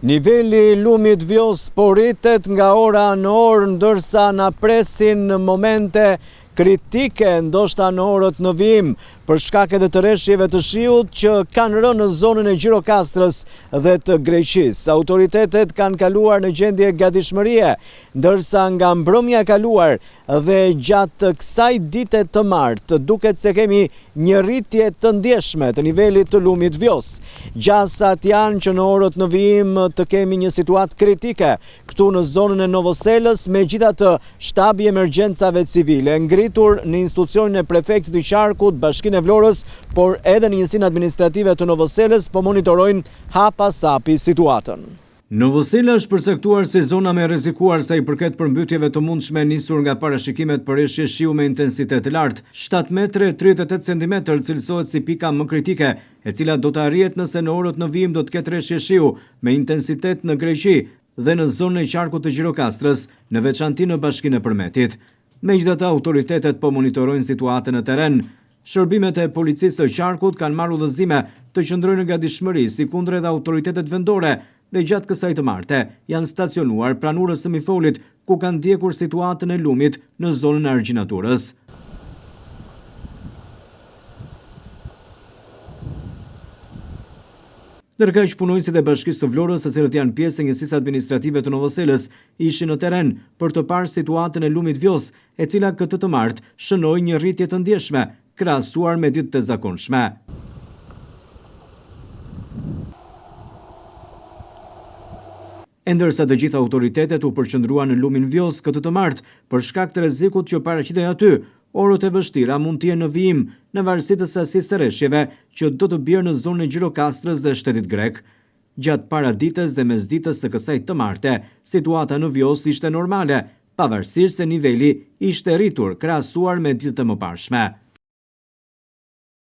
Niveli lumit Vjos po rritet nga ora në orë, ndërsa na presin momente kritike, ndoshta në orët në vijim, për shkak edhe të rreshjeve të shiut që kanë rënë në zonën e Gjirokastrës dhe të Greqisë. Autoritetet kanë kaluar në gjendje gatishmërie, ndërsa nga mbrëmja e kaluar dhe gjatë kësaj dite të martë duket se kemi një rritje të ndjeshme të nivelit të lumit Vjos. Gjasat janë që në orët në vijim të kemi një situatë kritike këtu në zonën e Novoselës, megjithatë shtabi i emergjencave civile ngritur në institucionin e prefektit të Qarkut, Bashkinë e Vlorës, por edhe në njësinë administrative të Novoselës po monitorojnë hapasapi situatën. Novosela është përcaktuar si zona me rrezikuar sa i përket përmbytjeve të mundshme nisur nga parashikimet për rreshje shiu me intensitet të lartë. 7 metre 38 cm cilësohet si pika më kritike, e cila do të arrihet nëse në orët në vijim do të ketë rreshje shiu me intensitet në Greqi dhe në zonën e Qarkut të Gjirokastrës, në veçanti në Bashkinë e Përmetit. Megjithatë, autoritetet po monitorojnë situatën në terren. Shërbimet e policisë së Qarkut kanë marrë udhëzime të qëndrojnë nga gatishmëri si kundër edhe autoritetet vendore dhe gjatë kësaj të marte janë stacionuar pranurës së Mifolit, ku kanë ndjekur situatën e lumit në zonën e argjinaturës. Ndërkaq punojësit e Bashkisë së Vlorës, të cilët janë pjesë e njësisë administrative të Novoselës, ishin në terren për të parë situatën e lumit Vjos, e cila këtë të martë shënoi një rritje të ndjeshme, krahasuar me ditët e zakonshme. Ndërsa të gjitha autoritetet u përqendruan në lumin Vjos këtë të martë për shkak të rrezikut që paraqitej aty, orët e vështira mund të jenë në vijim në varësi të sasisë së rreshjeve që do të bjerë në zonën e Gjirokastrës dhe shtetit grek. Gjatë paradites dhe mesdites së kësaj të marte, situata në Vjos ishte normale, pavarësisht se niveli ishte rritur krahasuar me ditët e mëparshme.